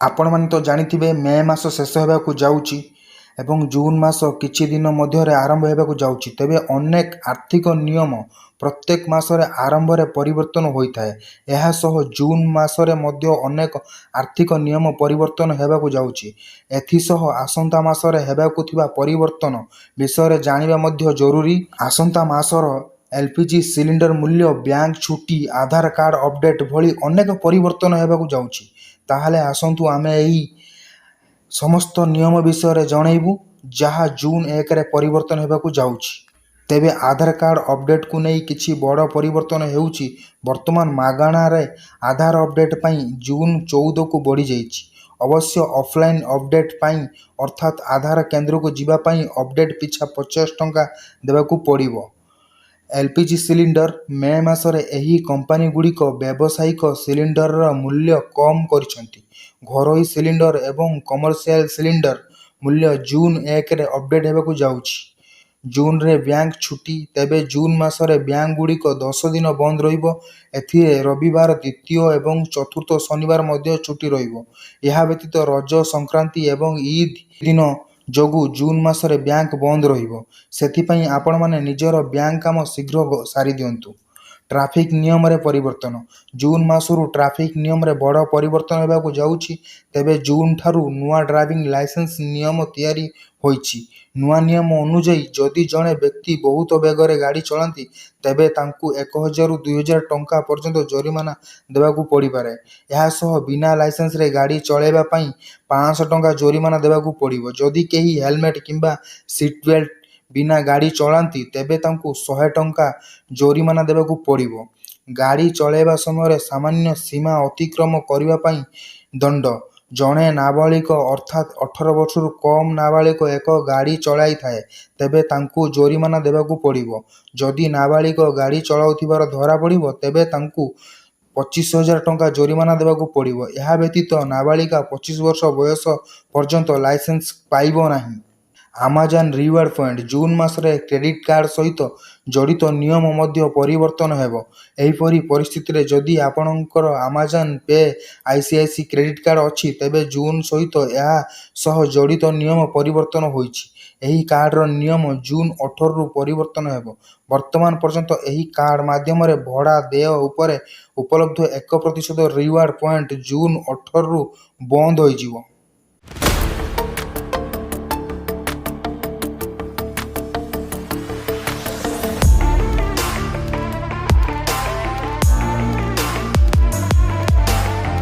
ଆପଣମାନେ ତ ଜାଣିଥିବେ ମେ ମାସ ଶେଷ ହେବାକୁ ଯାଉଛି ଏବଂ ଜୁନ୍ ମାସ କିଛି ଦିନ ମଧ୍ୟରେ ଆରମ୍ଭ ହେବାକୁ ଯାଉଛି। ତେବେ ଅନେକ ଆର୍ଥିକ ନିୟମ ପ୍ରତ୍ୟେକ ମାସରେ ଆରମ୍ଭରେ ପରିବର୍ତ୍ତନ ହୋଇଥାଏ। ଏହା ସହ ଜୁନ୍ ମାସରେ ମଧ୍ୟ ଅନେକ ଆର୍ଥିକ ନିୟମ ପରିବର୍ତ୍ତନ ହେବାକୁ ଯାଉଛି। ଏଥିସହ ଆସନ୍ତା ମାସରେ ହେବାକୁ ଥିବା ପରିବର୍ତ୍ତନ ବିଷୟରେ ଜାଣିବା ମଧ୍ୟ ଜରୁରୀ। ଆସନ୍ତା ମାସର LPG ସିଲିଣ୍ଡର ମୂଲ୍ୟ, ବ୍ୟାଙ୍କ ଛୁଟି, ଆଧାର କାର୍ଡ ଅପଡେଟ୍ ଭଳି ଅନେକ ପରିବର୍ତ୍ତନ ହେବାକୁ ଯାଉଛି। ତାହେଲେ ଆସନ୍ତୁ ଆମେ ଏହି ସମସ୍ତ ନିୟମ ବିଷୟରେ ଜଣେଇବୁ ଯାହା ଜୁନ୍ 1ରେ ପରିବର୍ତ୍ତନ ହେବାକୁ ଯାଉଛି। ତେବେ ଆଧାର କାର୍ଡ ଅପଡେଟ୍କୁ ନେଇ କିଛି ବଡ଼ ପରିବର୍ତ୍ତନ ହେଉଛି। ବର୍ତ୍ତମାନ ମାଗଣାରେ ଆଧାର ଅପଡେଟ୍ ପାଇଁ ଜୁନ୍ 14କୁ ବଢ଼ିଯାଇଛି। ଅବଶ୍ୟ ଅଫଲାଇନ୍ ଅପଡେଟ୍ ପାଇଁ ଅର୍ଥାତ୍ ଆଧାର କେନ୍ଦ୍ରକୁ ଯିବା ପାଇଁ ଅପଡେଟ୍ ପିଛା 50 ଟଙ୍କା ଦେବାକୁ ପଡ଼ିବ। LPG ସିଲିଣ୍ଡର, ମେ ମାସରେ ଏହି କମ୍ପାନୀଗୁଡ଼ିକ ବ୍ୟବସାୟିକ ସିଲିଣ୍ଡରର ମୂଲ୍ୟ କମ୍ କରିଛନ୍ତି। ଘରୋଇ ସିଲିଣ୍ଡର ଏବଂ କମର୍ସିଆଲ ସିଲିଣ୍ଡର ମୂଲ୍ୟ ଜୁନ୍ 1ରେ ଅପଡେଟ୍ ହେବାକୁ ଯାଉଛି। ଜୁନ୍ରେ ବ୍ୟାଙ୍କ ଛୁଟି। ତେବେ ଜୁନ୍ ମାସରେ ବ୍ୟାଙ୍କଗୁଡ଼ିକ 10 ଦିନ ବନ୍ଦ ରହିବ। ଏଥିରେ ରବିବାର, ଦ୍ୱିତୀୟ ଏବଂ ଚତୁର୍ଥ ଶନିବାର ମଧ୍ୟ ଛୁଟି ରହିବ। ଏହା ବ୍ୟତୀତ ରଜ, ସଂକ୍ରାନ୍ତି ଏବଂ ଇଦ୍ ଦିନ ଯୋଗୁଁ ଜୁନ୍ ମାସରେ ବ୍ୟାଙ୍କ ବନ୍ଦ ରହିବ। ସେଥିପାଇଁ ଆପଣମାନେ ନିଜର ବ୍ୟାଙ୍କ କାମ ଶୀଘ୍ର ସାରିଦିଅନ୍ତୁ। ଟ୍ରାଫିକ୍ ନିୟମରେ ପରିବର୍ତ୍ତନ। ଜୁନ୍ ମାସରୁ ଟ୍ରାଫିକ୍ ନିୟମରେ ବଡ଼ ପରିବର୍ତ୍ତନ ହେବାକୁ ଯାଉଛି। ତେବେ ଜୁନ୍ ଠାରୁ ନୂଆ ଡ୍ରାଇଭିଂ ଲାଇସେନ୍ସ ନିୟମ ତିଆରି ହୋଇଛି। ନୂଆ ନିୟମ ଅନୁଯାୟୀ ଯଦି ଜଣେ ବ୍ୟକ୍ତି ବହୁତ ବେଗରେ ଗାଡ଼ି ଚଳାନ୍ତି ତେବେ ତାଙ୍କୁ 1000ରୁ 2000 ଟଙ୍କା ପର୍ଯ୍ୟନ୍ତ ଜରିମାନା ଦେବାକୁ ପଡ଼ିପାରେ। ଏହା ସହ ବିନା ଲାଇସେନ୍ସରେ ଗାଡ଼ି ଚଳାଇବା ପାଇଁ 500 ଟଙ୍କା ଜରିମାନା ଦେବାକୁ ପଡ଼ିବ। ଯଦି କେହି ହେଲମେଟ୍ କିମ୍ବା ସିଟ୍ ବେଲ୍ଟ ବିନା ଗାଡ଼ି ଚଳାନ୍ତି ତେବେ ତାଙ୍କୁ 100 ଟଙ୍କା ଜରିମାନା ଦେବାକୁ ପଡ଼ିବ। ଗାଡ଼ି ଚଳାଇବା ସମୟରେ ସାମାନ୍ୟ ସୀମା ଅତିକ୍ରମ କରିବା ପାଇଁ ଦଣ୍ଡ। ଜଣେ ନାବାଳିକ ଅର୍ଥାତ୍ 18 ବର୍ଷରୁ କମ୍ ନାବାଳିକ ଏକ ଗାଡ଼ି ଚଳାଇଥାଏ ତେବେ ତାଙ୍କୁ ଜରିମାନା ଦେବାକୁ ପଡ଼ିବ। ଯଦି ନାବାଳିକ ଗାଡ଼ି ଚଳାଉଥିବାର ଧରାପଡ଼ିବ ତେବେ ତାଙ୍କୁ 25,000 ଟଙ୍କା ଜରିମାନା ଦେବାକୁ ପଡ଼ିବ। ଏହା ବ୍ୟତୀତ ନାବାଳିକା 25 ବର୍ଷ ବୟସ ପର୍ଯ୍ୟନ୍ତ ଲାଇସେନ୍ସ ପାଇବ ନାହିଁ। Amazon reward point. ଜୁନ୍ ମାସରେ କ୍ରେଡିଟ୍ କାର୍ଡ ସହିତ ଜଡ଼ିତ ନିୟମ ମଧ୍ୟ ପରିବର୍ତ୍ତନ ହେବ। ଏହିପରି ପରିସ୍ଥିତିରେ ଯଦି ଆପଣଙ୍କର Amazon pay, ICICI credit card ଅଛି ତେବେ ଜୁନ୍ ସହିତ ଏହା ସହ ଜଡ଼ିତ ନିୟମ ପରିବର୍ତ୍ତନ ହୋଇଛି। ଏହି କାର୍ଡର ନିୟମ ଜୁନ୍ 18ରୁ ପରିବର୍ତ୍ତନ ହେବ। ବର୍ତ୍ତମାନ ପର୍ଯ୍ୟନ୍ତ ଏହି କାର୍ଡ ମାଧ୍ୟମରେ ଭଡ଼ା ଦେୟ ଉପରେ ଉପଲବ୍ଧ 1% ରିୱାର୍ଡ ପଏଣ୍ଟ ଜୁନ୍ 18ରୁ ବନ୍ଦ ହୋଇଯିବ।